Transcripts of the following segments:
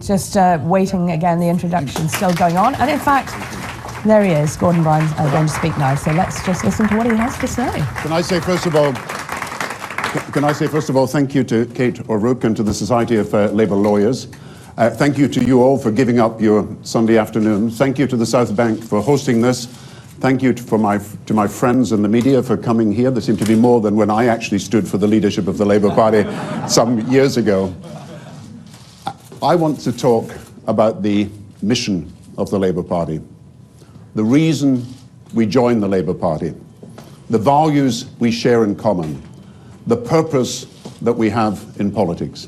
Just waiting again, the introduction's still going on. And in fact, there he is, Gordon Brown's going to speak now. So let's just listen to what he has to say. Can I say first of all, thank you to Kate O'Rourke and to the Society of Labour Lawyers. Thank you to you all for giving up your Sunday afternoon. Thank you to the South Bank for hosting this. Thank you to my friends in the media for coming here. There seemed to be more than when I actually stood for the leadership of the Labour Party some years ago. I want to talk about the mission of the Labour Party, the reason we joined the Labour Party, the values we share in common, the purpose that we have in politics.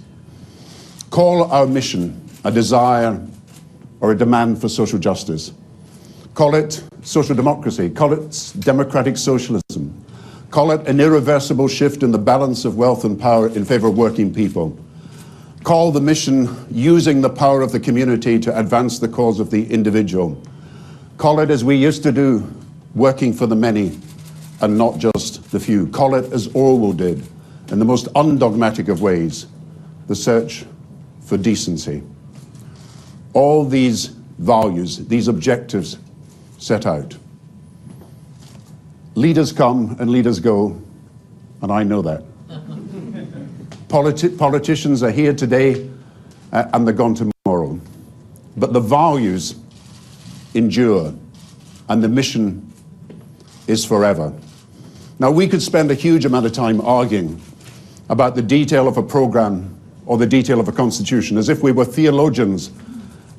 Call our mission a desire or a demand for social justice. Call it social democracy. Call it democratic socialism. Call it an irreversible shift in the balance of wealth and power in favour of working people. Call the mission using the power of the community to advance the cause of the individual. Call it, as we used to do, working for the many and not just the few. Call it, as Orwell did, in the most undogmatic of ways, the search for decency. All these values, these objectives set out. Leaders come and leaders go, and I know that. Politicians are here today and they're gone tomorrow. But the values endure and the mission is forever. Now, we could spend a huge amount of time arguing about the detail of a program or the detail of a constitution, as if we were theologians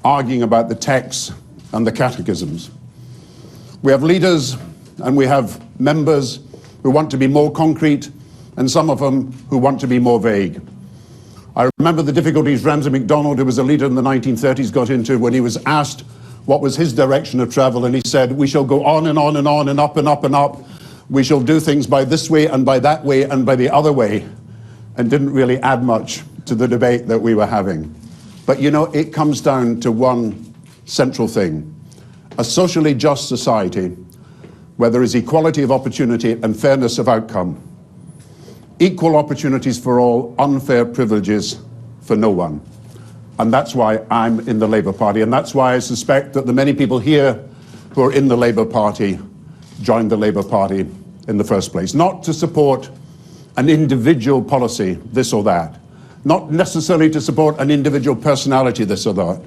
arguing about the texts and the catechisms. We have leaders and we have members who want to be more concrete, and some of them who want to be more vague. I remember the difficulties Ramsay MacDonald, who was a leader in the 1930s, got into when he was asked what was his direction of travel, and he said, we shall go on and on and on and up and up and up. We shall do things by this way and by that way and by the other way, and didn't really add much to the debate that we were having. But you know, it comes down to one central thing. A socially just society where there is equality of opportunity and fairness of outcome. Equal opportunities for all, unfair privileges for no one. And that's why I'm in the Labour Party, and that's why I suspect that the many people here who are in the Labour Party joined the Labour Party in the first place. Not to support an individual policy, this or that. Not necessarily to support an individual personality, this or that.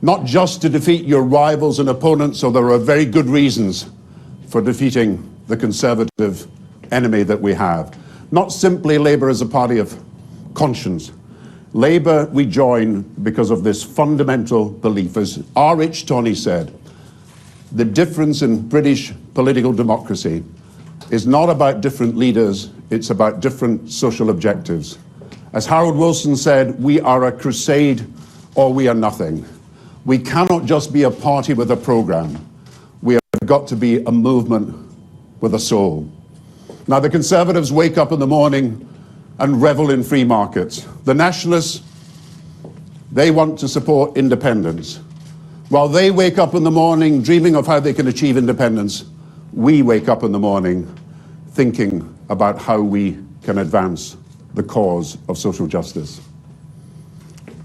Not just to defeat your rivals and opponents, so there are very good reasons for defeating the Conservative enemy that we have. Not simply Labour as a party of conscience. Labour we join because of this fundamental belief. As R.H. Tawney said, the difference in British political democracy is not about different leaders, it's about different social objectives. As Harold Wilson said, we are a crusade or we are nothing. We cannot just be a party with a programme. We have got to be a movement with a soul. Now, the Conservatives wake up in the morning and revel in free markets. The Nationalists, they want to support independence. While they wake up in the morning dreaming of how they can achieve independence, we wake up in the morning thinking about how we can advance the cause of social justice.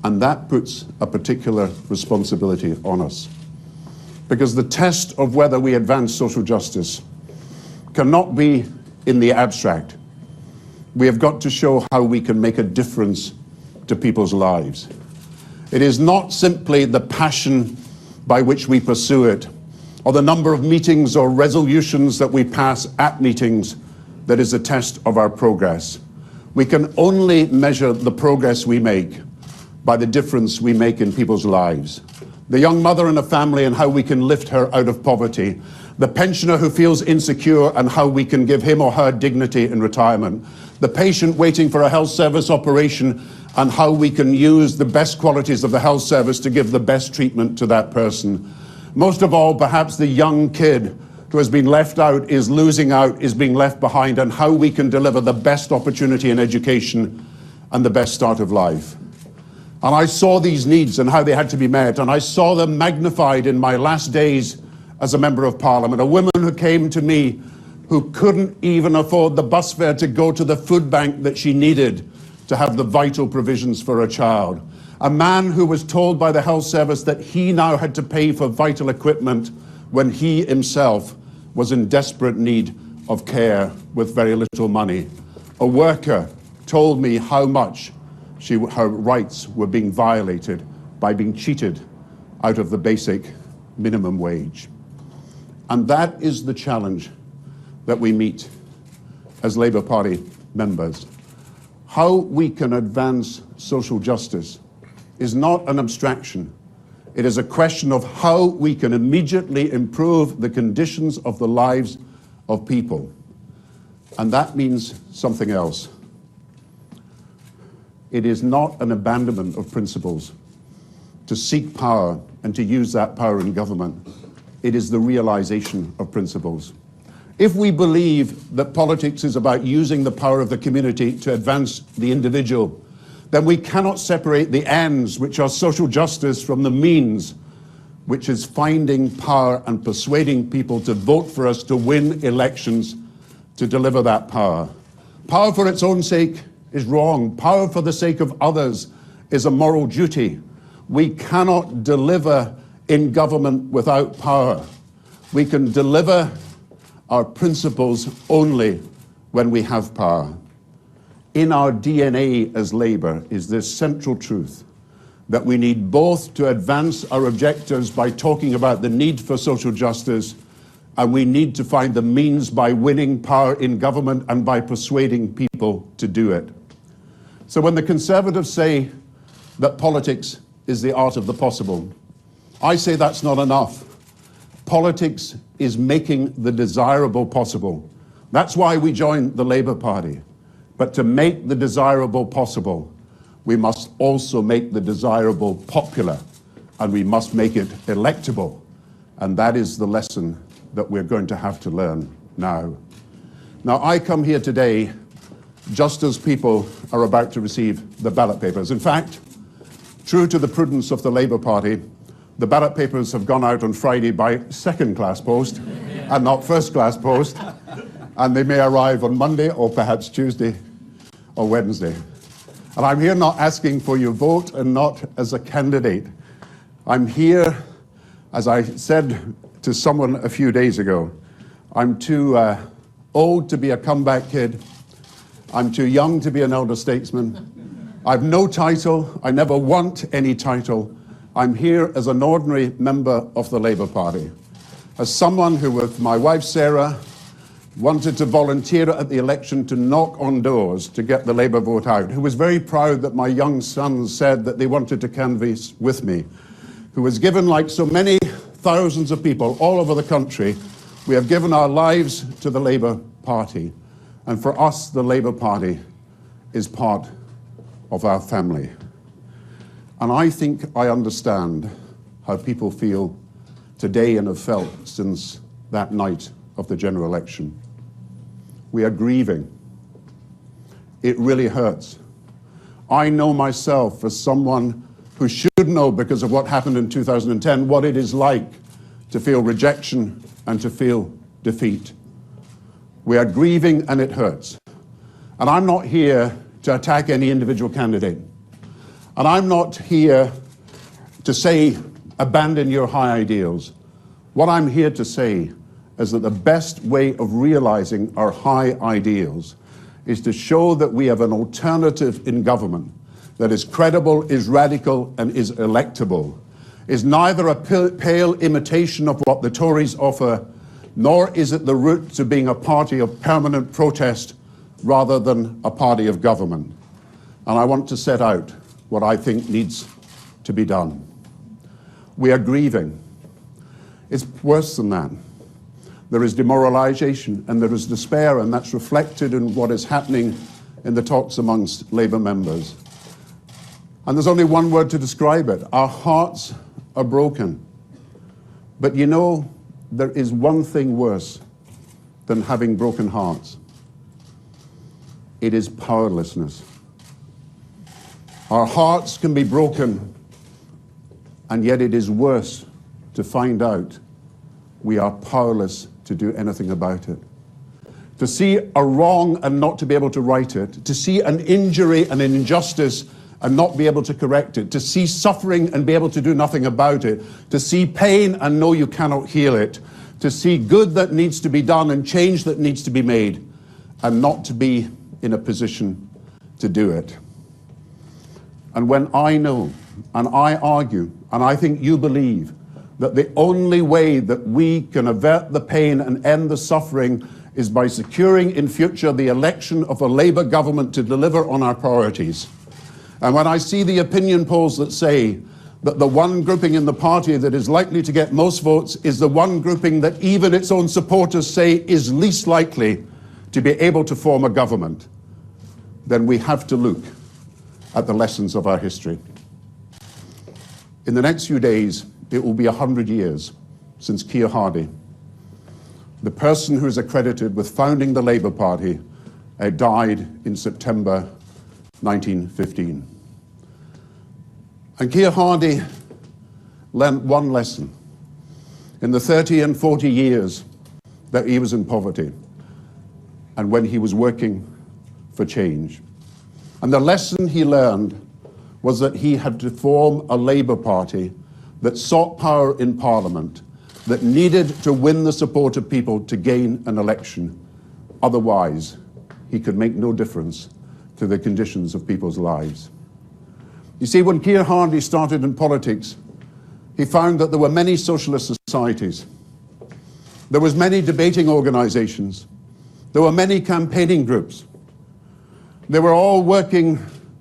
And that puts a particular responsibility on us. Because the test of whether we advance social justice cannot be in the abstract. We have got to show how we can make a difference to people's lives. It is not simply the passion by which we pursue it, or the number of meetings or resolutions that we pass at meetings that is a test of our progress. We can only measure the progress we make by the difference we make in people's lives. The young mother in a family and how we can lift her out of poverty. The pensioner who feels insecure and how we can give him or her dignity in retirement. The patient waiting for a health service operation and how we can use the best qualities of the health service to give the best treatment to that person. Most of all, perhaps the young kid who has been left out, is losing out, is being left behind, and how we can deliver the best opportunity in education and the best start of life. And I saw these needs and how they had to be met, and I saw them magnified in my last days as a member of Parliament. A woman who came to me who couldn't even afford the bus fare to go to the food bank that she needed to have the vital provisions for her child. A man who was told by the health service that he now had to pay for vital equipment when he himself was in desperate need of care with very little money. A worker told me how much her rights were being violated by being cheated out of the basic minimum wage. And that is the challenge that we meet as Labour Party members. How we can advance social justice is not an abstraction. It is a question of how we can immediately improve the conditions of the lives of people. And that means something else. It is not an abandonment of principles to seek power and to use that power in government. It is the realization of principles. If we believe that politics is about using the power of the community to advance the individual, then we cannot separate the ends, which are social justice, from the means, which is finding power and persuading people to vote for us to win elections to deliver that power. Power for its own sake is wrong. Power for the sake of others is a moral duty. We cannot deliver in government without power. We can deliver our principles only when we have power. In our DNA as Labour is this central truth that we need both to advance our objectives by talking about the need for social justice, and we need to find the means by winning power in government and by persuading people to do it. So when the Conservatives say that politics is the art of the possible, I say that's not enough. Politics is making the desirable possible. That's why we joined the Labour Party. But to make the desirable possible, we must also make the desirable popular, and we must make it electable. And that is the lesson that we're going to have to learn now. Now, I come here today just as people are about to receive the ballot papers. In fact, true to the prudence of the Labour Party, the ballot papers have gone out on Friday by second-class post and not first-class post, and they may arrive on Monday or perhaps Tuesday or Wednesday. And I'm here not asking for your vote and not as a candidate. I'm here, as I said to someone a few days ago, I'm too old to be a comeback kid. I'm too young to be an elder statesman. I've no title. I never want any title. I'm here as an ordinary member of the Labour Party, as someone who, with my wife Sarah, wanted to volunteer at the election to knock on doors to get the Labour vote out, who was very proud that my young sons said that they wanted to canvass with me, who was given, like so many thousands of people all over the country, we have given our lives to the Labour Party. And for us, the Labour Party is part of our family. And I think I understand how people feel today and have felt since that night of the general election. We are grieving. It really hurts. I know myself as someone who should know, because of what happened in 2010, what it is like to feel rejection and to feel defeat. We are grieving and it hurts. And I'm not here to attack any individual candidate. And I'm not here to say, abandon your high ideals. What I'm here to say is that the best way of realizing our high ideals is to show that we have an alternative in government that is credible, is radical, and is electable, is neither a pale imitation of what the Tories offer, nor is it the route to being a party of permanent protest rather than a party of government. And I want to set out what I think needs to be done. We are grieving. It's worse than that. There is demoralization and there is despair, and that's reflected in what is happening in the talks amongst Labour members. And there's only one word to describe it. Our hearts are broken. But you know, there is one thing worse than having broken hearts. It is powerlessness. Our hearts can be broken, and yet it is worse to find out we are powerless to do anything about it. To see a wrong and not to be able to right it, to see an injury and an injustice and not be able to correct it, to see suffering and be able to do nothing about it, to see pain and know you cannot heal it, to see good that needs to be done and change that needs to be made, and not to be in a position to do it. And when I know, and I argue, and I think you believe, that the only way that we can avert the pain and end the suffering is by securing in future the election of a Labour government to deliver on our priorities. And when I see the opinion polls that say that the one grouping in the party that is likely to get most votes is the one grouping that even its own supporters say is least likely to be able to form a government, then we have to look at the lessons of our history. In the next few days, it will be 100 years since Keir Hardie, the person who is accredited with founding the Labour Party, died in September 1915. And Keir Hardie learnt one lesson in the 30 and 40 years that he was in poverty and when he was working for change. And the lesson he learned was that he had to form a Labour Party that sought power in Parliament, that needed to win the support of people to gain an election. Otherwise, he could make no difference to the conditions of people's lives. You see, when Keir Hardie started in politics, he found that there were many socialist societies. There was many debating organizations. There were many campaigning groups. They were all working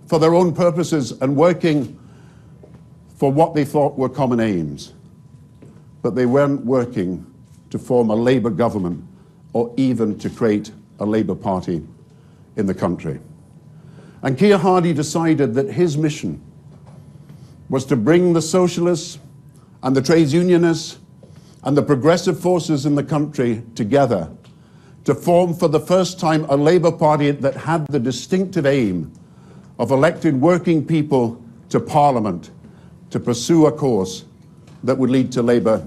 for their own purposes and working for what they thought were common aims. But they weren't working to form a Labour government or even to create a Labour Party in the country. And Keir Hardie decided that his mission was to bring the socialists and the trades unionists and the progressive forces in the country together to form for the first time a Labour Party that had the distinctive aim of electing working people to Parliament to pursue a course that would lead to Labour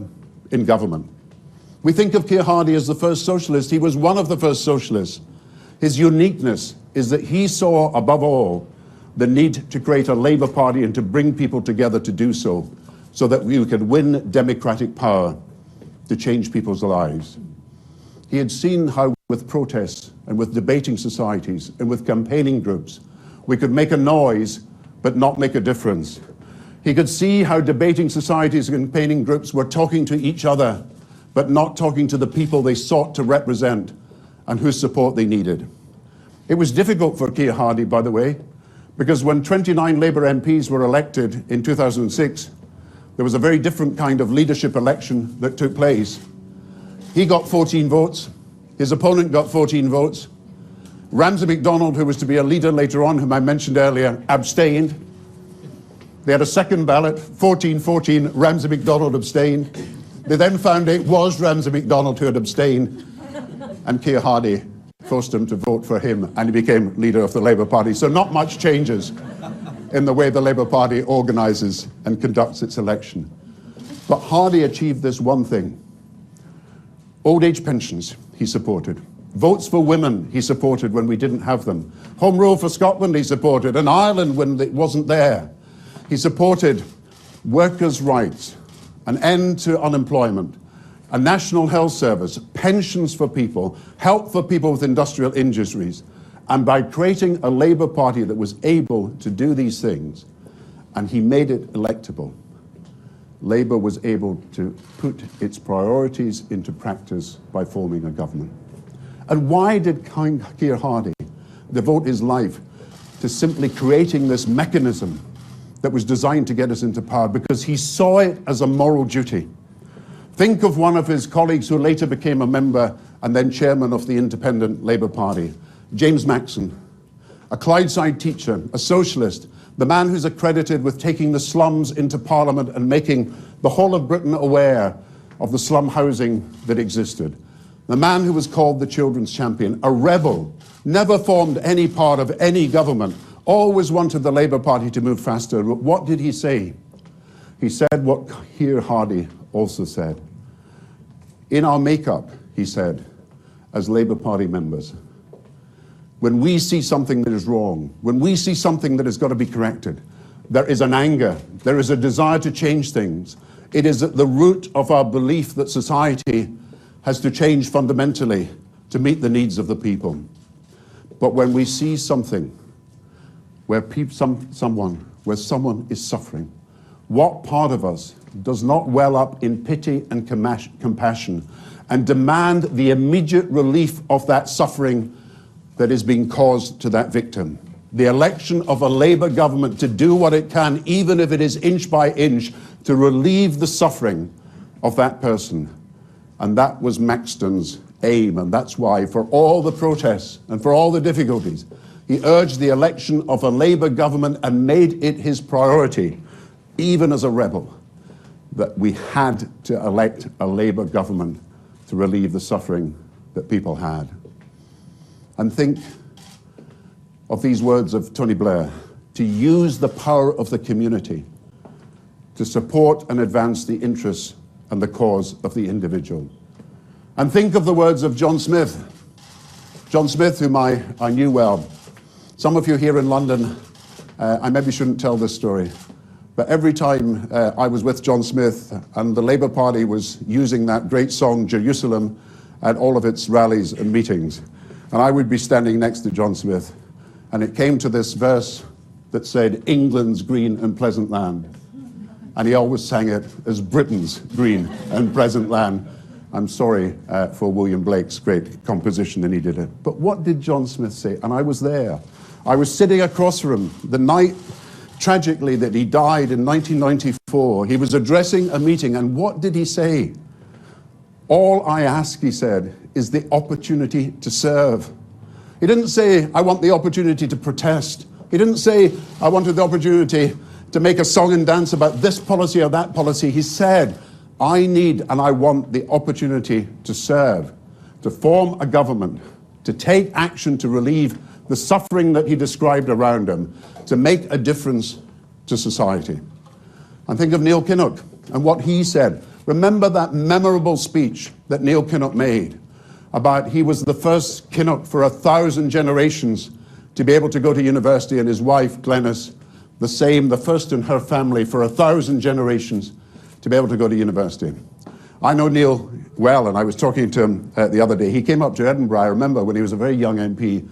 in government. We think of Keir Hardie as the first socialist. He was one of the first socialists. His uniqueness is that he saw, above all, the need to create a Labour Party and to bring people together to do so, so that we could win democratic power to change people's lives. He had seen how with protests and with debating societies and with campaigning groups, we could make a noise but not make a difference. He could see how debating societies and campaigning groups were talking to each other but not talking to the people they sought to represent and whose support they needed. It was difficult for Keir Hardie, by the way, because when 29 Labour MPs were elected in 2006, there was a very different kind of leadership election that took place. He got 14 votes. His opponent got 14 votes. Ramsay MacDonald, who was to be a leader later on, whom I mentioned earlier, abstained. They had a second ballot, 14-14, Ramsay MacDonald abstained. They then found it was Ramsay MacDonald who had abstained, and Keir Hardie forced him to vote for him, and he became leader of the Labour Party. So not much changes in the way the Labour Party organises and conducts its election. But Hardie achieved this one thing. Old age pensions, he supported. Votes for women, he supported when we didn't have them. Home rule for Scotland, he supported. And Ireland, when it wasn't there. He supported workers' rights, an end to unemployment, a national health service, pensions for people, help for people with industrial injuries. And by creating a Labour Party that was able to do these things, and he made it electable, Labour was able to put its priorities into practice by forming a government. And why did Keir Hardie devote his life to simply creating this mechanism that was designed to get us into power? Because he saw it as a moral duty. Think of one of his colleagues who later became a member and then chairman of the Independent Labour Party, James Maxson, a Clydeside teacher, a socialist, the man who's accredited with taking the slums into Parliament and making the whole of Britain aware of the slum housing that existed. The man who was called the children's champion, a rebel, never formed any part of any government, always wanted the Labour Party to move faster. But what did he say? He said what Keir Hardie also said. In our makeup, he said, as Labour Party members, when we see something that is wrong, when we see something that has got to be corrected, there is an anger, there is a desire to change things. It is at the root of our belief that society has to change fundamentally to meet the needs of the people. But when we see something where someone is suffering, what part of us does not well up in pity and compassion and demand the immediate relief of that suffering that is being caused to that victim? The election of a Labour government to do what it can, even if it is inch by inch, to relieve the suffering of that person. And that was Maxton's aim, and that's why, for all the protests and for all the difficulties, he urged the election of a Labour government and made it his priority, even as a rebel, that we had to elect a Labour government to relieve the suffering that people had. And think of these words of Tony Blair, to use the power of the community to support and advance the interests and the cause of the individual. And think of the words of John Smith. John Smith, whom I knew well. Some of you here in London, I maybe shouldn't tell this story, but every time I was with John Smith and the Labour Party was using that great song, Jerusalem, at all of its rallies and meetings, and I would be standing next to John Smith, and it came to this verse that said, England's green and pleasant land. And he always sang it as Britain's green and pleasant land. I'm sorry for William Blake's great composition, and he did it. But what did John Smith say? And I was there. I was sitting across from him the night, tragically, that he died in 1994. He was addressing a meeting, and what did he say? All I ask, he said, is the opportunity to serve. He didn't say, I want the opportunity to protest. He didn't say, I wanted the opportunity to make a song and dance about this policy or that policy. He said, I need and I want the opportunity to serve, to form a government, to take action to relieve the suffering that he described around him, to make a difference to society. And think of Neil Kinnock and what he said. Remember that memorable speech that Neil Kinnock made about he was the first Kinnock for 1,000 generations to be able to go to university, and his wife, Glenys, the same, the first in her family for 1,000 generations to be able to go to university. I know Neil well, and I was talking to him the other day. He came up to Edinburgh, I remember, when he was a very young MP,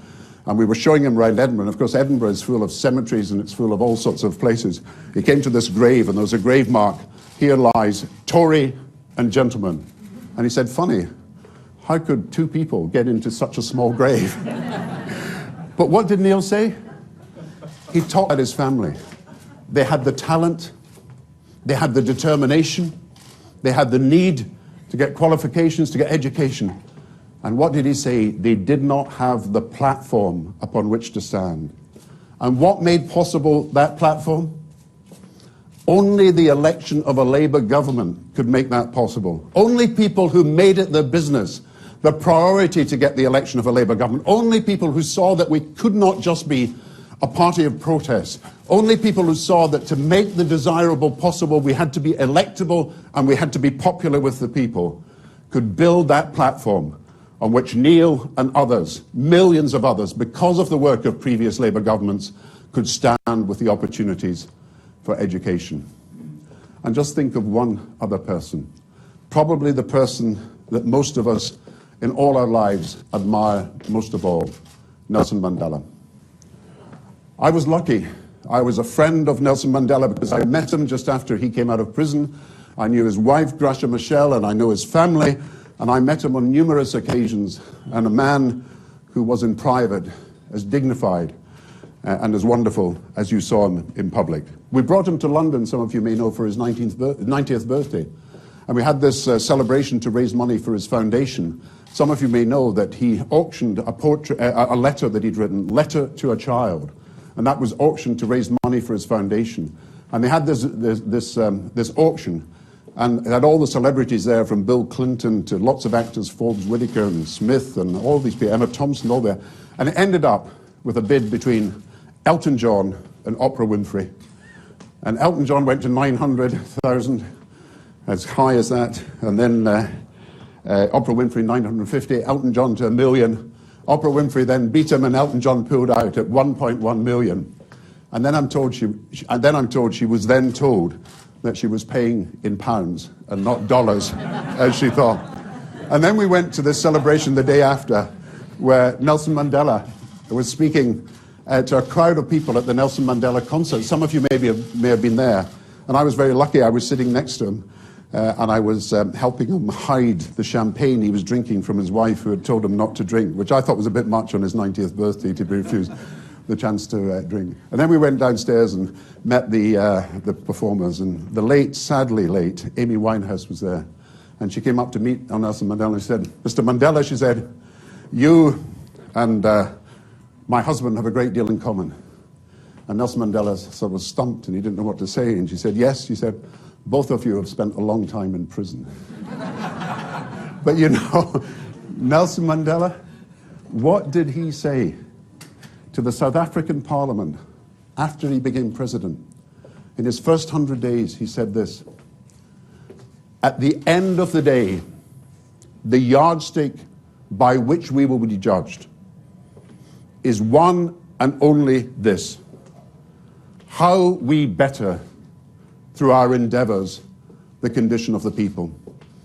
and we were showing him around Edinburgh. And of course, Edinburgh is full of cemeteries and it's full of all sorts of places. He came to this grave, and there was a grave mark. Here lies Tory and gentleman. And he said, funny, how could two people get into such a small grave? But what did Neil say? He talked about his family. They had the talent, they had the determination, they had the need to get qualifications, to get education. And what did he say? They did not have the platform upon which to stand. And what made possible that platform? Only the election of a Labour government could make that possible. Only people who made it their business, the priority to get the election of a Labour government. Only people who saw that we could not just be a party of protest. Only people who saw that to make the desirable possible, we had to be electable and we had to be popular with the people, could build that platform on which Neil and others, millions of others, because of the work of previous Labour governments, could stand with the opportunities for education. And just think of one other person, probably the person that most of us in all our lives admire most of all, Nelson Mandela. I was lucky. I was a friend of Nelson Mandela because I met him just after he came out of prison. I knew his wife, Gracia Michel, and I know his family, and I met him on numerous occasions, and a man who was in private as dignified and as wonderful as you saw him in public. We brought him to London, some of you may know, for his 90th birthday. And we had this celebration to raise money for his foundation. Some of you may know that he auctioned a letter that he'd written, Letter to a Child. And that was auctioned to raise money for his foundation. And they had this auction, and it had all the celebrities there, from Bill Clinton to lots of actors, Forbes Whitaker and Smith and all these people, Emma Thompson, all there. And it ended up with a bid between Elton John and Oprah Winfrey. And Elton John went to 900,000, as high as that. And then Oprah Winfrey, 950, Elton John to 1 million. Oprah Winfrey then beat him and Elton John pulled out at 1.1 million. And then I'm told she was then told that she was paying in pounds and not dollars, as she thought. And then we went to this celebration the day after, where Nelson Mandela was speaking to a crowd of people at the Nelson Mandela concert. Some of you may have been there. And I was very lucky. I was sitting next to him, and I was helping him hide the champagne he was drinking from his wife, who had told him not to drink, which I thought was a bit much on his 90th birthday to be refused the chance to drink. And then we went downstairs and met the performers, and the late, sadly late, Amy Winehouse was there. And she came up to meet Nelson Mandela and she said, "Mr. Mandela," she said, "you and my husband have a great deal in common." And Nelson Mandela sort of was stumped and he didn't know what to say. And she said, "Yes," she said, "both of you have spent a long time in prison." But you know, Nelson Mandela, what did he say to the South African Parliament after he became president? In his first 100 days, he said this: "At the end of the day, the yardstick by which we will be judged is one and only this: how we better, through our endeavors, the condition of the people."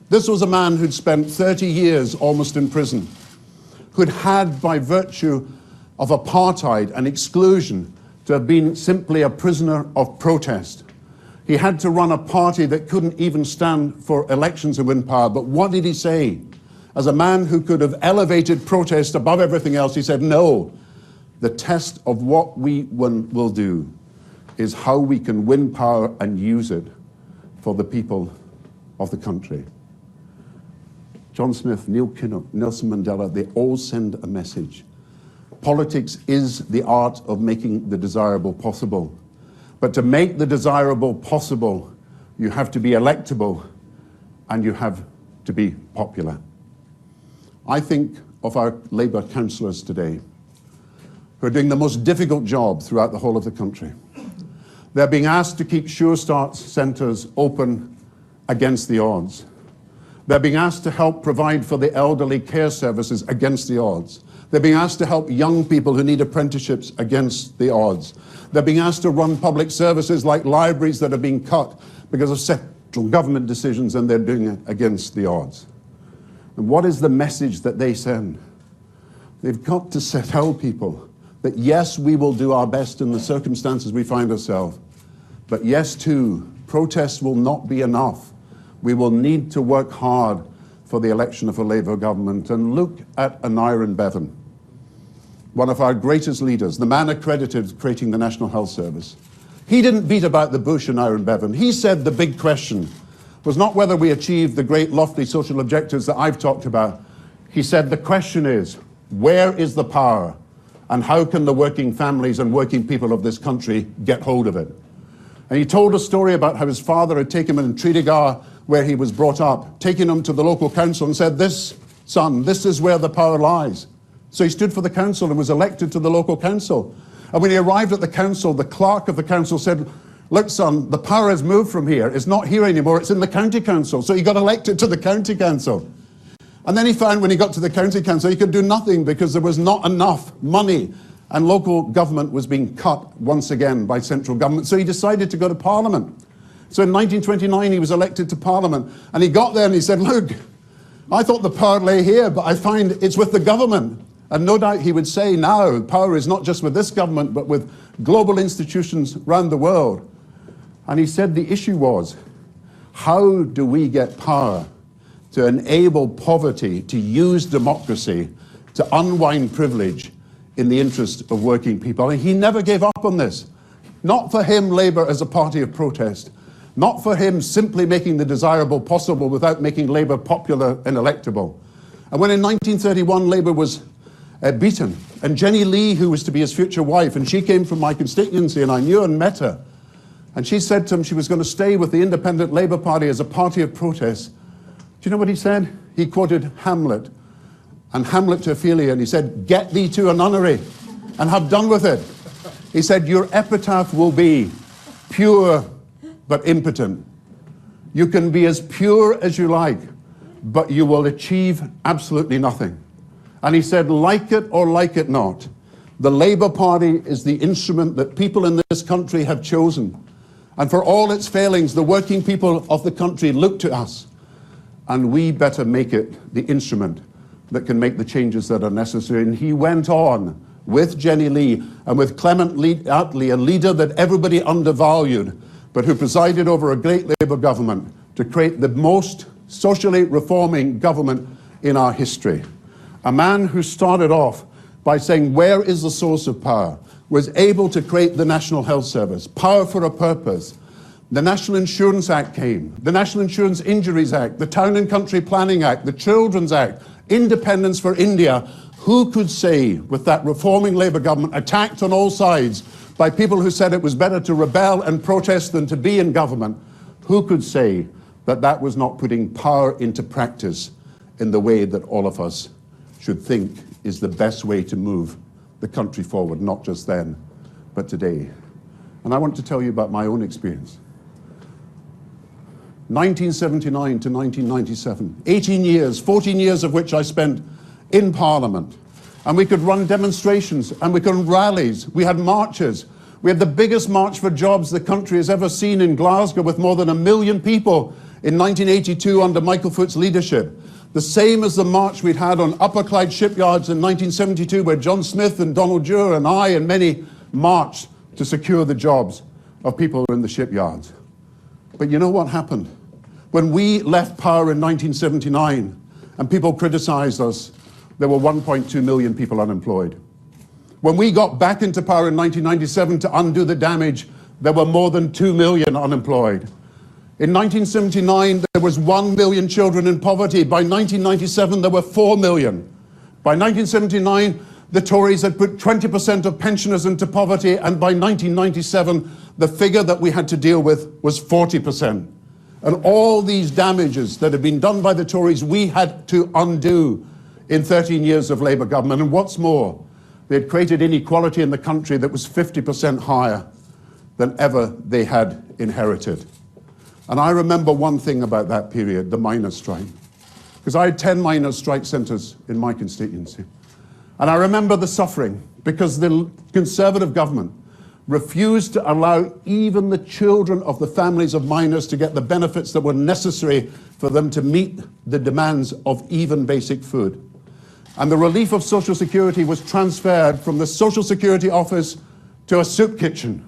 This was a man who'd spent 30 years almost in prison, who'd had, by virtue of apartheid and exclusion, to have been simply a prisoner of protest. He had to run a party that couldn't even stand for elections and win power. But what did he say? As a man who could have elevated protest above everything else, he said, "No, the test of what we will do is how we can win power and use it for the people of the country." John Smith, Neil Kinnock, Nelson Mandela, they all send a message. Politics is the art of making the desirable possible. But to make the desirable possible, you have to be electable and you have to be popular. I think of our Labour councillors today, who are doing the most difficult job throughout the whole of the country. They're being asked to keep Sure Start centres open against the odds. They're being asked to help provide for the elderly care services against the odds. They're being asked to help young people who need apprenticeships against the odds. They're being asked to run public services like libraries that are being cut because of central government decisions, and they're doing it against the odds. And what is the message that they send? They've got to tell people that yes, we will do our best in the circumstances we find ourselves, but yes, too, protest will not be enough. We will need to work hard for the election of a Labour government. And look at Aneurin Bevan, one of our greatest leaders, the man accredited creating the National Health Service. He didn't beat about the bush, Aneurin Bevan. He said the big question was not whether we achieved the great lofty social objectives that I've talked about. He said the question is, where is the power? And how can the working families and working people of this country get hold of it? And he told a story about how his father had taken him in Tredegar, where he was brought up, taken him to the local council and said, "This, son, this is where the power lies." So he stood for the council and was elected to the local council. And when he arrived at the council, the clerk of the council said, "Look, son, the power has moved from here. It's not here anymore, it's in the county council." So he got elected to the county council. And then he found when he got to the county council, he could do nothing because there was not enough money. And local government was being cut once again by central government. So he decided to go to Parliament. So in 1929, he was elected to Parliament. And he got there and he said, "Look, I thought the power lay here, but I find it's with the government." And no doubt he would say now, power is not just with this government, but with global institutions around the world. And he said the issue was, how do we get power to enable poverty, to use democracy, to unwind privilege in the interest of working people? And he never gave up on this. Not for him, Labour as a party of protest. Not for him simply making the desirable possible without making Labour popular and electable. And when in 1931 Labour was beaten, and Jenny Lee, who was to be his future wife, and she came from my constituency and I knew and met her, and she said to him she was going to stay with the Independent Labour Party as a party of protest. Do you know what he said? He quoted Hamlet, and Hamlet to Ophelia, and he said, "Get thee to a nunnery and have done with it." He said, "Your epitaph will be pure but impotent. You can be as pure as you like, but you will achieve absolutely nothing." And he said, like it or like it not, the Labour Party is the instrument that people in this country have chosen. And for all its failings, the working people of the country look to us. And we better make it the instrument that can make the changes that are necessary. And he went on with Jenny Lee and with Clement Attlee, a leader that everybody undervalued, but who presided over a great Labour government to create the most socially reforming government in our history. A man who started off by saying, where is the source of power? Was able to create the National Health Service, power for a purpose. The National Insurance Act came, the National Insurance Injuries Act, the Town and Country Planning Act, the Children's Act, independence for India. Who could say, with that reforming Labour government, attacked on all sides by people who said it was better to rebel and protest than to be in government, who could say that that was not putting power into practice in the way that all of us should think is the best way to move the country forward, not just then, but today? And I want to tell you about my own experience. 1979 to 1997, 18 years, 14 years of which I spent in Parliament. And we could run demonstrations and we could run rallies. We had marches. We had the biggest march for jobs the country has ever seen in Glasgow, with more than 1 million people in 1982 under Michael Foot's leadership. The same as the march we'd had on Upper Clyde shipyards in 1972, where John Smith and Donald Dewar and I and many marched to secure the jobs of people in the shipyards. But you know what happened? When we left power in 1979 and people criticized us, there were 1.2 million people unemployed. When we got back into power in 1997 to undo the damage, there were more than 2 million unemployed. In 1979, there was 1 million children in poverty. By 1997, there were 4 million. By 1979, the Tories had put 20% of pensioners into poverty, and by 1997, the figure that we had to deal with was 40%. And all these damages that had been done by the Tories, we had to undo in 13 years of Labour government. And what's more, they had created inequality in the country that was 50% higher than ever they had inherited. And I remember one thing about that period, the miners' strike, because I had 10 miners' strike centres in my constituency. And I remember the suffering, because the Conservative government refused to allow even the children of the families of miners to get the benefits that were necessary for them to meet the demands of even basic food. And the relief of Social Security was transferred from the Social Security office to a soup kitchen.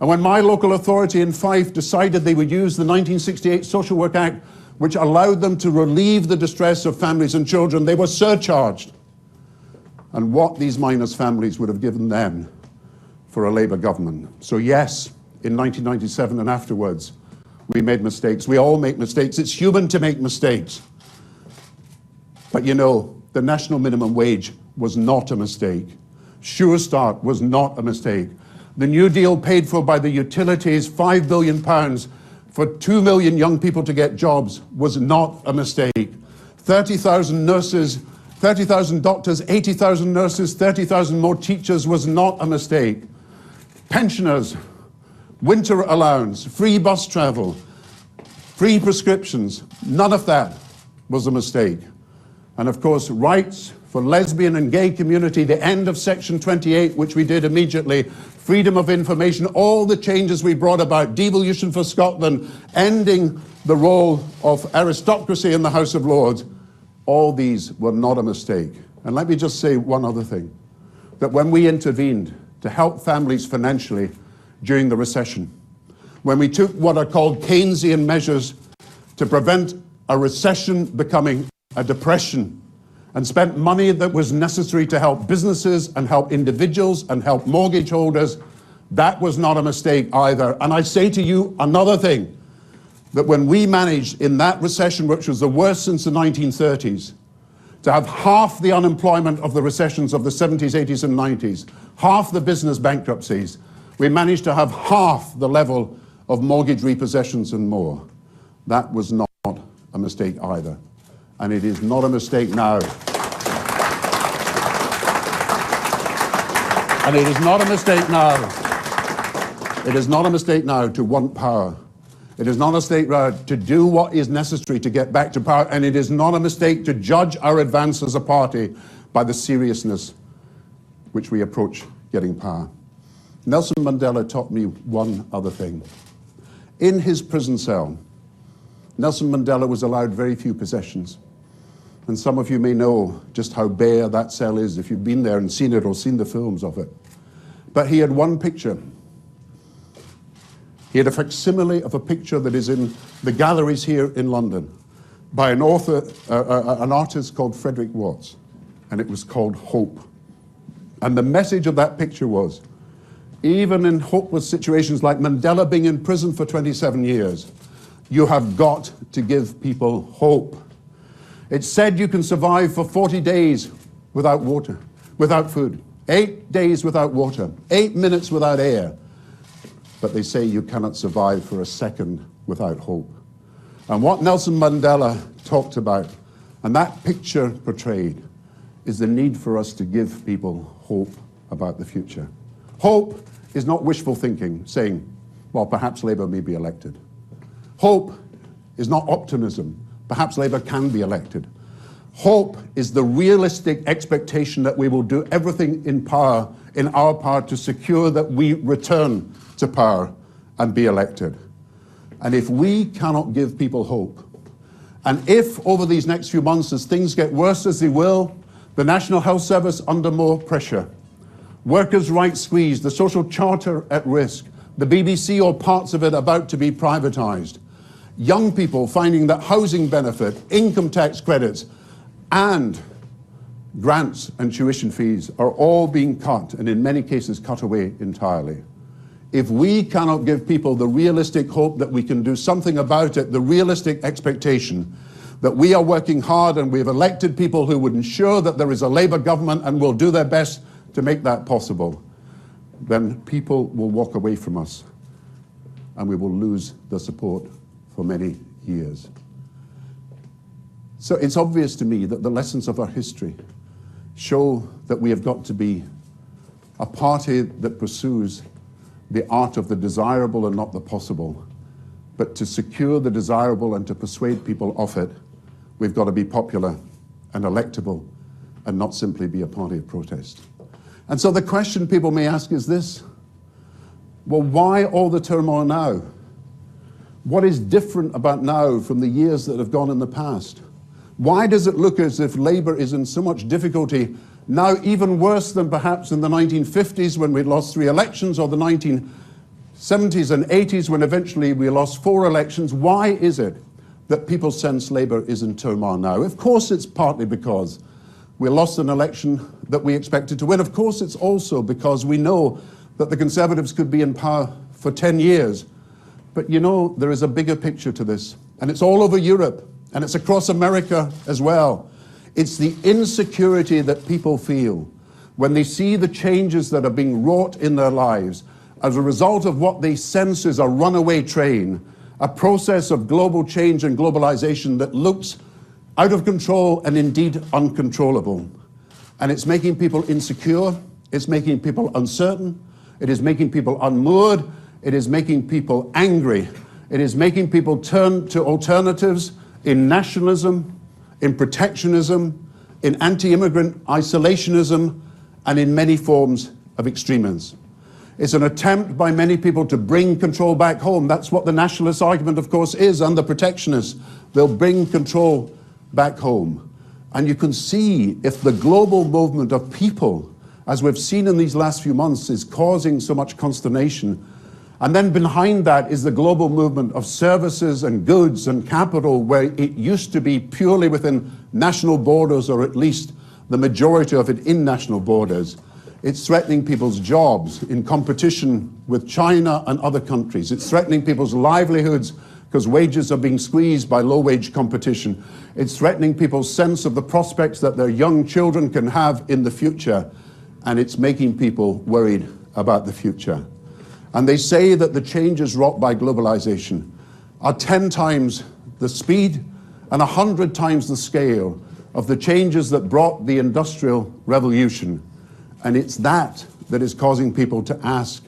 And when my local authority in Fife decided they would use the 1968 Social Work Act, which allowed them to relieve the distress of families and children, they were surcharged. And what these miners' families would have given then for a Labour government. So yes, in 1997 and afterwards, we made mistakes. We all make mistakes. It's human to make mistakes. But you know, the national minimum wage was not a mistake. Sure Start was not a mistake. The New Deal paid for by the utilities, £5 billion for 2 million young people to get jobs, was not a mistake. 30,000 nurses, 30,000 doctors, 80,000 nurses, 30,000 more teachers was not a mistake. Pensioners, winter allowance, free bus travel, free prescriptions, none of that was a mistake. And of course, rights for lesbian and gay community, the end of Section 28, which we did immediately, freedom of information, all the changes we brought about, devolution for Scotland, ending the role of aristocracy in the House of Lords, all these were not a mistake. And let me just say one other thing, that when we intervened to help families financially during the recession, when we took what are called Keynesian measures to prevent a recession becoming a depression, and spent money that was necessary to help businesses and help individuals and help mortgage holders, that was not a mistake either. And I say to you another thing, that when we managed in that recession, which was the worst since the 1930s, to have half the unemployment of the recessions of the 70s, 80s and 90s, half the business bankruptcies, we managed to have half the level of mortgage repossessions and more. That was not a mistake either. And it is not a mistake now. And it is not a mistake now. It is not a mistake now to want power. It is not a mistake now to do what is necessary to get back to power. And it is not a mistake to judge our advance as a party by the seriousness which we approach getting power. Nelson Mandela taught me one other thing. In his prison cell, Nelson Mandela was allowed very few possessions. And some of you may know just how bare that cell is if you've been there and seen it or seen the films of it. But he had one picture. He had a facsimile of a picture that is in the galleries here in London by an author, an artist called Frederick Watts, and it was called Hope. And the message of that picture was, even in hopeless situations like Mandela being in prison for 27 years, you have got to give people hope. It said you can survive for 40 days without water, without food, 8 days without water, 8 minutes without air. But they say you cannot survive for a second without hope. And what Nelson Mandela talked about, and that picture portrayed, is the need for us to give people hope about the future. Hope is not wishful thinking, saying, well, perhaps Labour may be elected. Hope is not optimism. Perhaps Labour can be elected. Hope is the realistic expectation that we will do everything in our power to secure that we return to power and be elected. And if we cannot give people hope, and if over these next few months, as things get worse as they will, the National Health Service under more pressure, workers' rights squeezed, the social charter at risk, the BBC or parts of it about to be privatised, young people finding that housing benefit, income tax credits, and grants and tuition fees are all being cut, and in many cases cut away entirely. If we cannot give people the realistic hope that we can do something about it, the realistic expectation that we are working hard and we've elected people who would ensure that there is a Labour government and will do their best to make that possible, then people will walk away from us and we will lose the support for many years. So it's obvious to me that the lessons of our history show that we have got to be a party that pursues the art of the desirable and not the possible. But to secure the desirable and to persuade people of it, we've got to be popular and electable and not simply be a party of protest. And so the question people may ask is this: well, why all the turmoil now? What is different about now from the years that have gone in the past? Why does it look as if Labour is in so much difficulty now, even worse than perhaps in the 1950s when we lost 3 elections, or the 1970s and 80s when eventually we lost 4 elections? Why is it that people sense Labour is in turmoil now? Of course it's partly because we lost an election that we expected to win. Of course it's also because we know that the Conservatives could be in power for 10 years. But you know, there is a bigger picture to this, and it's all over Europe, and it's across America as well. It's the insecurity that people feel when they see the changes that are being wrought in their lives as a result of what they sense is a runaway train, a process of global change and globalization that looks out of control and indeed uncontrollable. And it's making people insecure, it's making people uncertain, it is making people unmoored, it is making people angry, it is making people turn to alternatives in nationalism, in protectionism, in anti-immigrant isolationism, and in many forms of extremism. It's an attempt by many people to bring control back home. That's what the nationalist argument, of course, is, and the protectionists. They'll bring control back home. And you can see if the global movement of people, as we've seen in these last few months, is causing so much consternation. And then behind that is the global movement of services and goods and capital, where it used to be purely within national borders, or at least the majority of it in national borders. It's threatening people's jobs in competition with China and other countries. It's threatening people's livelihoods because wages are being squeezed by low-wage competition. It's threatening people's sense of the prospects that their young children can have in the future. And it's making people worried about the future. And they say that the changes wrought by globalization are 10 times the speed and 100 times the scale of the changes that brought the Industrial Revolution. And it's that that is causing people to ask,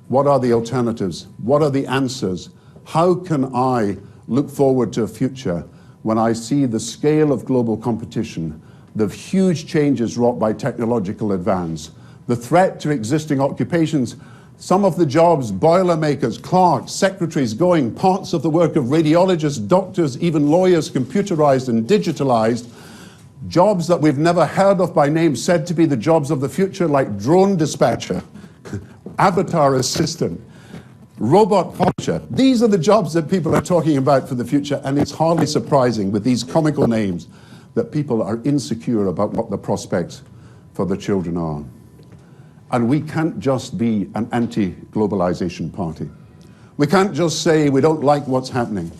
what are the alternatives? What are the answers? How can I look forward to a future when I see the scale of global competition, the huge changes wrought by technological advance, the threat to existing occupations, some of the jobs, boilermakers, clerks, secretaries going, parts of the work of radiologists, doctors, even lawyers, computerized and digitalized, jobs that we've never heard of by name, said to be the jobs of the future, like drone dispatcher, avatar assistant, robot polisher. These are the jobs that people are talking about for the future, and it's hardly surprising with these comical names that people are insecure about what the prospects for the children are. And we can't just be an anti-globalization party. We can't just say we don't like what's happening.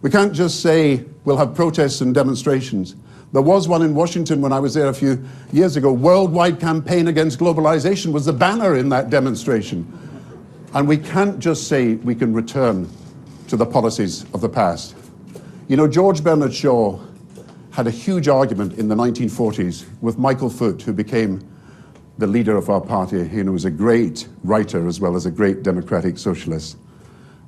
We can't just say we'll have protests and demonstrations. There was one in Washington when I was there a few years ago. Worldwide Campaign Against Globalization was the banner in that demonstration. And we can't just say we can return to the policies of the past. You know, George Bernard Shaw had a huge argument in the 1940s with Michael Foot, who became the leader of our party. He was a great writer as well as a great democratic socialist.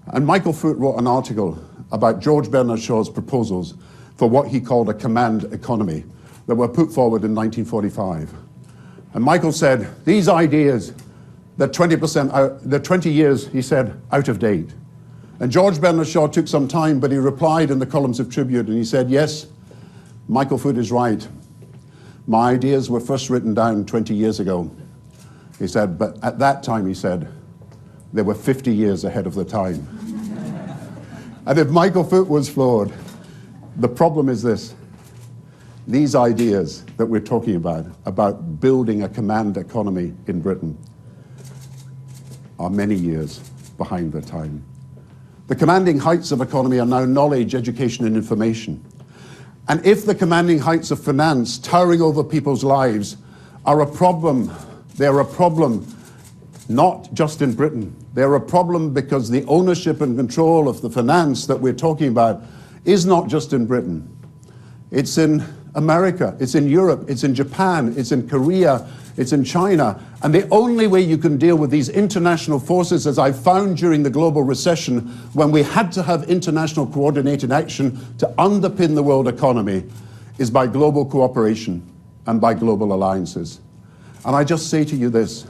And Michael Foot wrote an article about George Bernard Shaw's proposals for what he called a command economy that were put forward in 1945. And Michael said, these ideas, they're 20 years, he said, out of date. And George Bernard Shaw took some time, but he replied in the columns of Tribune, and he said, yes, Michael Foot is right. My ideas were first written down 20 years ago. He said, but at that time, he said, they were 50 years ahead of the time. And if Michael Foot was flawed, the problem is this. These ideas that we're talking about building a command economy in Britain, are many years behind their time. The commanding heights of economy are now knowledge, education, and information. And if the commanding heights of finance, towering over people's lives, are a problem, they're a problem not just in Britain. They're a problem because the ownership and control of the finance that we're talking about is not just in Britain. It's in America, it's in Europe, it's in Japan, it's in Korea, it's in China. And the only way you can deal with these international forces, as I found during the global recession, when we had to have international coordinated action to underpin the world economy, is by global cooperation and by global alliances. And I just say to you this,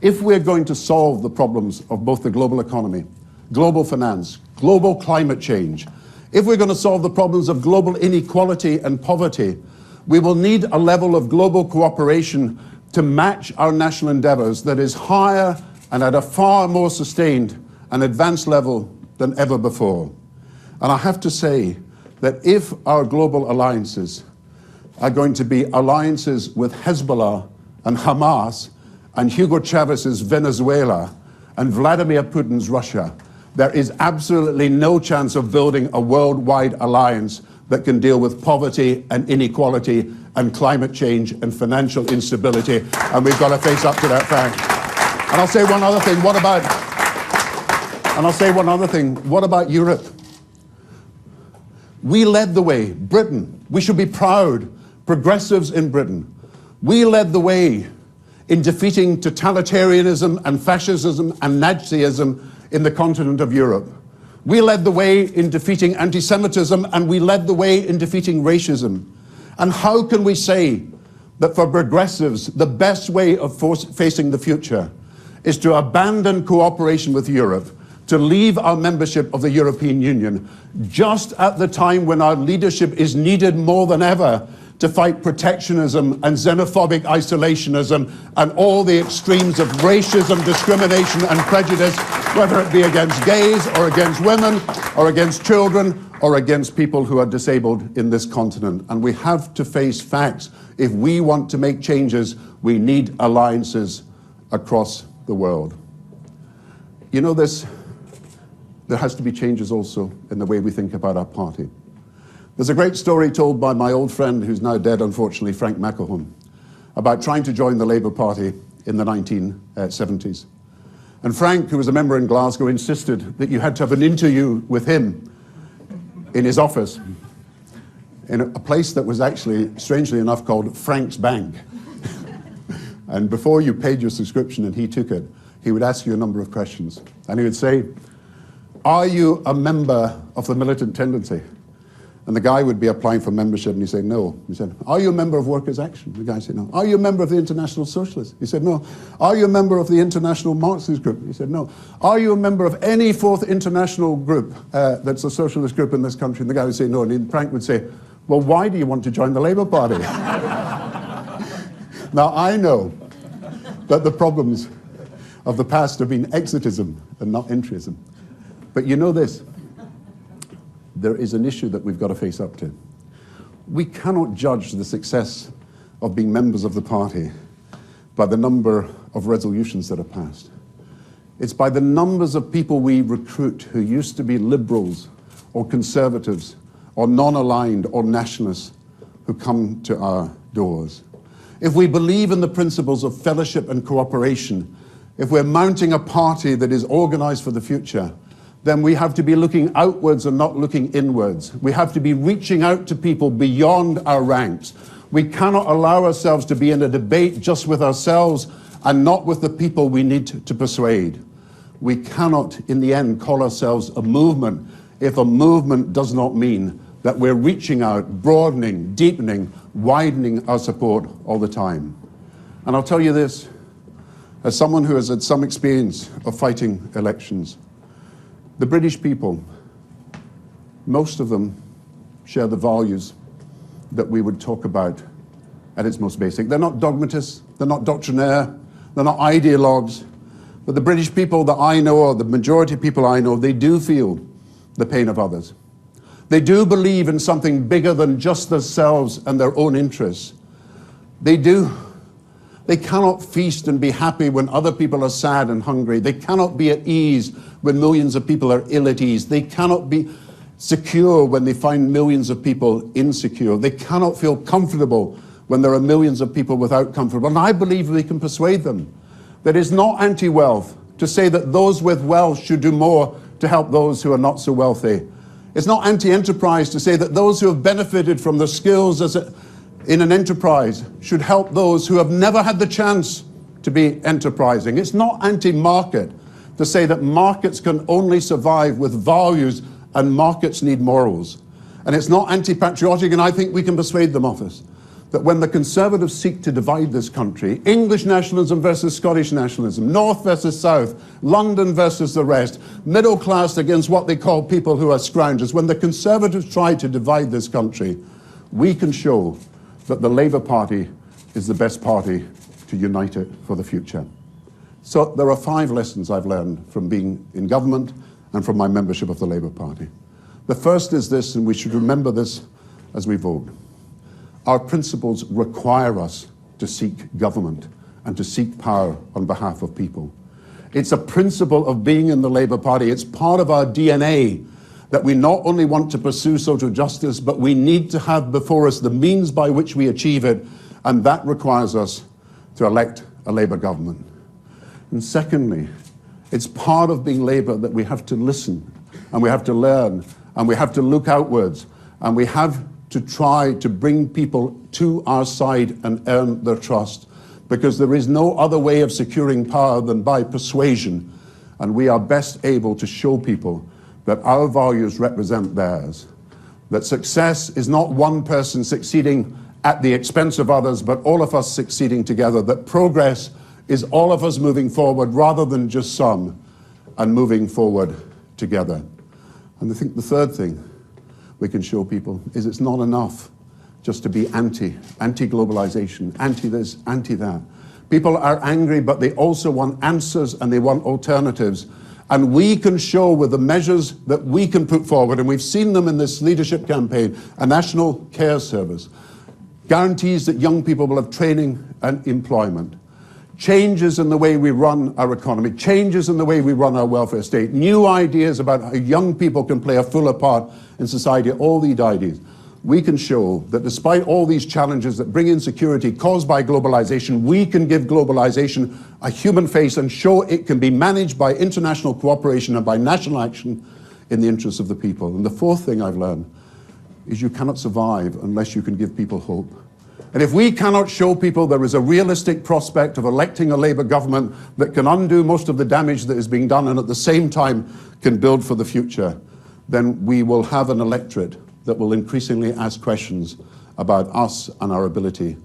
if we're going to solve the problems of both the global economy, global finance, global climate change, if we're going to solve the problems of global inequality and poverty, we will need a level of global cooperation to match our national endeavors that is higher and at a far more sustained and advanced level than ever before. And I have to say that if our global alliances are going to be alliances with Hezbollah and Hamas and Hugo Chavez's Venezuela and Vladimir Putin's Russia, there is absolutely no chance of building a worldwide alliance that can deal with poverty and inequality and climate change and financial instability. And we've got to face up to that fact. And I'll say one other thing. What about Europe? We led the way. Britain. We should be proud. Progressives in Britain. We led the way in defeating totalitarianism and fascism and Nazism in the continent of Europe. We led the way in defeating anti-Semitism, and we led the way in defeating racism. And how can we say that for progressives, the best way of facing the future is to abandon cooperation with Europe, to leave our membership of the European Union, just at the time when our leadership is needed more than ever to fight protectionism and xenophobic isolationism and all the extremes of racism, discrimination and prejudice, whether it be against gays or against women or against children or against people who are disabled in this continent. And we have to face facts. If we want to make changes, we need alliances across the world. You know this, there has to be changes also in the way we think about our party. There's a great story told by my old friend, who's now dead, unfortunately, Frank McElhone, about trying to join the Labour Party in the 1970s. And Frank, who was a member in Glasgow, insisted that you had to have an interview with him in his office, in a place that was actually, strangely enough, called Frank's Bank. And before you paid your subscription and he took it, he would ask you a number of questions. And he would say, are you a member of the militant tendency? And the guy would be applying for membership, and he said, no. He said, are you a member of Workers' Action? The guy said, no. Are you a member of the International Socialists? He said, no. Are you a member of the International Marxist Group? He said, no. Are you a member of any fourth international group that's a socialist group in this country? And the guy would say, no. And Frank would say, well, why do you want to join the Labour Party? Now, I know that the problems of the past have been exitism and not entryism. But you know this. There is an issue that we've got to face up to. We cannot judge the success of being members of the party by the number of resolutions that are passed. It's by the numbers of people we recruit who used to be liberals or conservatives or non-aligned or nationalists who come to our doors. If we believe in the principles of fellowship and cooperation, if we're mounting a party that is organized for the future, then we have to be looking outwards and not looking inwards. We have to be reaching out to people beyond our ranks. We cannot allow ourselves to be in a debate just with ourselves and not with the people we need to persuade. We cannot, in the end, call ourselves a movement if a movement does not mean that we're reaching out, broadening, deepening, widening our support all the time. And I'll tell you this, as someone who has had some experience of fighting elections, the British people, most of them share the values that we would talk about at its most basic. They're not dogmatists, they're not doctrinaire, they're not ideologues, but the British people that I know, or the majority of people I know, they do feel the pain of others. They do believe in something bigger than just themselves and their own interests. They do. They cannot feast and be happy when other people are sad and hungry. They cannot be at ease when millions of people are ill at ease. They cannot be secure when they find millions of people insecure. They cannot feel comfortable when there are millions of people without comfort. And I believe we can persuade them that it's not anti-wealth to say that those with wealth should do more to help those who are not so wealthy. It's not anti-enterprise to say that those who have benefited from the skills in an enterprise should help those who have never had the chance to be enterprising. It's not anti-market to say that markets can only survive with values and markets need morals. And it's not anti-patriotic, and I think we can persuade them of this, that when the Conservatives seek to divide this country, English nationalism versus Scottish nationalism, North versus South, London versus the rest, middle class against what they call people who are scroungers, when the Conservatives try to divide this country, we can show that the Labour Party is the best party to unite it for the future. So there are 5 lessons I've learned from being in government and from my membership of the Labour Party. The first is this, and we should remember this as we vote. Our principles require us to seek government and to seek power on behalf of people. It's a principle of being in the Labour Party. It's part of our DNA that we not only want to pursue social justice, but we need to have before us the means by which we achieve it, and that requires us to elect a Labour government. And secondly, it's part of being Labour that we have to listen, and we have to learn, and we have to look outwards, and we have to try to bring people to our side and earn their trust, because there is no other way of securing power than by persuasion, and we are best able to show people that our values represent theirs, that success is not one person succeeding at the expense of others, but all of us succeeding together, that progress is all of us moving forward rather than just some, and moving forward together. And I think the third thing we can show people is it's not enough just to be anti-globalization, anti-this, anti-that. People are angry, but they also want answers and they want alternatives. And we can show with the measures that we can put forward, and we've seen them in this leadership campaign, a national care service, guarantees that young people will have training and employment, changes in the way we run our economy, changes in the way we run our welfare state, new ideas about how young people can play a fuller part in society, all these ideas. We can show that despite all these challenges that bring insecurity caused by globalization, we can give globalization a human face and show it can be managed by international cooperation and by national action in the interests of the people. And the fourth thing I've learned is you cannot survive unless you can give people hope. And if we cannot show people there is a realistic prospect of electing a Labour government that can undo most of the damage that is being done and at the same time can build for the future, then we will have an electorate that will increasingly ask questions about us and our ability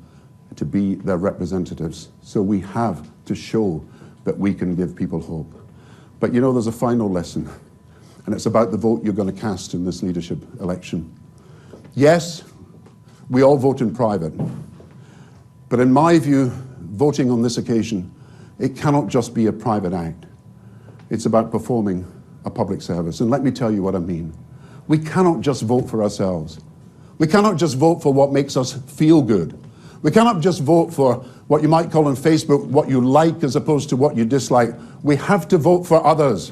to be their representatives. So we have to show that we can give people hope. But you know, there's a final lesson, and it's about the vote you're going to cast in this leadership election. Yes, we all vote in private, but in my view, voting on this occasion, it cannot just be a private act. It's about performing a public service. And let me tell you what I mean. We cannot just vote for ourselves. We cannot just vote for what makes us feel good. We cannot just vote for what you might call on Facebook what you like as opposed to what you dislike. We have to vote for others.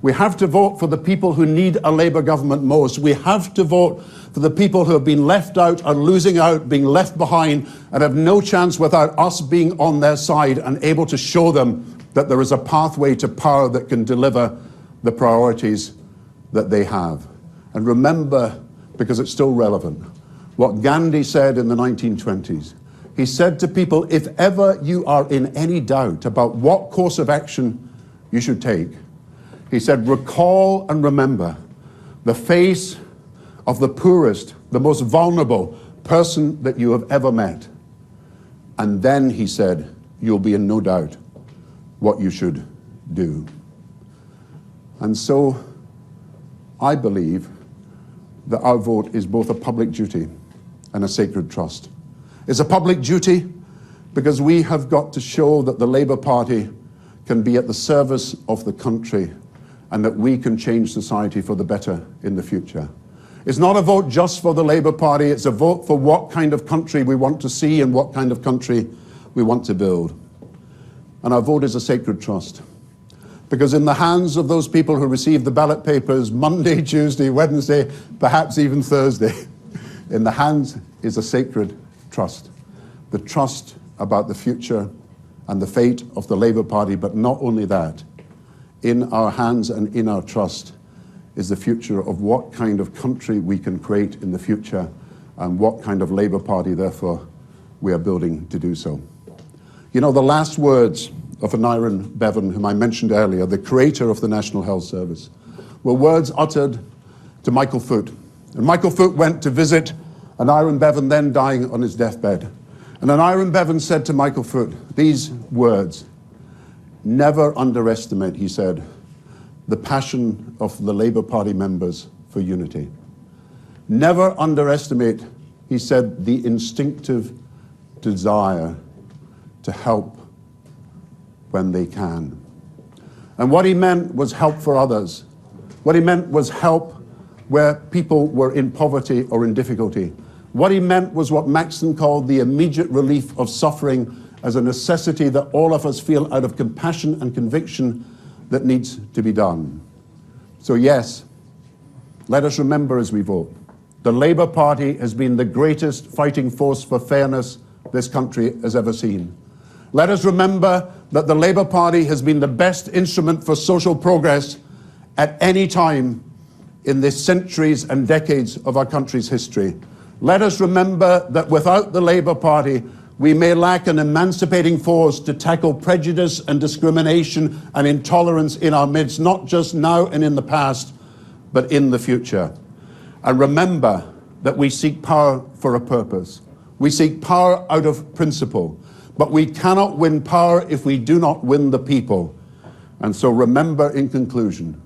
We have to vote for the people who need a Labour government most. We have to vote for the people who have been left out, are losing out, being left behind, and have no chance without us being on their side and able to show them that there is a pathway to power that can deliver the priorities that they have. And remember, because it's still relevant, what Gandhi said in the 1920s. He said to people, if ever you are in any doubt about what course of action you should take, he said, recall and remember the face of the poorest, the most vulnerable person that you have ever met. And then, he said, you'll be in no doubt what you should do. And so, I believe that our vote is both a public duty and a sacred trust. It's a public duty because we have got to show that the Labour Party can be at the service of the country and that we can change society for the better in the future. It's not a vote just for the Labour Party, it's a vote for what kind of country we want to see and what kind of country we want to build. And our vote is a sacred trust. Because in the hands of those people who receive the ballot papers Monday, Tuesday, Wednesday, perhaps even Thursday, in the hands is a sacred trust. The trust about the future and the fate of the Labour Party, but not only that, in our hands and in our trust is the future of what kind of country we can create in the future and what kind of Labour Party, therefore, we are building to do so. You know, the last words of Aneurin Bevan, whom I mentioned earlier, the creator of the National Health Service, were words uttered to Michael Foot. And Michael Foot went to visit Aneurin Bevan, then dying on his deathbed. And Aneurin Bevan said to Michael Foot these words, never underestimate, he said, the passion of the Labour Party members for unity. Never underestimate, he said, the instinctive desire to help when they can. And what he meant was help for others. What he meant was help where people were in poverty or in difficulty. What he meant was what Maxon called the immediate relief of suffering as a necessity that all of us feel out of compassion and conviction that needs to be done. So yes, let us remember as we vote, the Labour Party has been the greatest fighting force for fairness this country has ever seen. Let us remember that the Labour Party has been the best instrument for social progress at any time in the centuries and decades of our country's history. Let us remember that without the Labour Party, we may lack an emancipating force to tackle prejudice and discrimination and intolerance in our midst, not just now and in the past, but in the future. And remember that we seek power for a purpose. We seek power out of principle, but we cannot win power if we do not win the people. And so remember, in conclusion,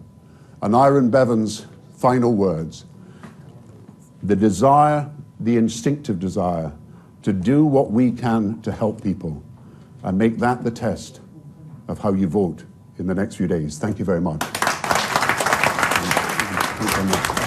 Aneurin Bevan's final words, the desire, the instinctive desire to do what we can to help people, and make that the test of how you vote in the next few days. Thank you very much. Thank you very much.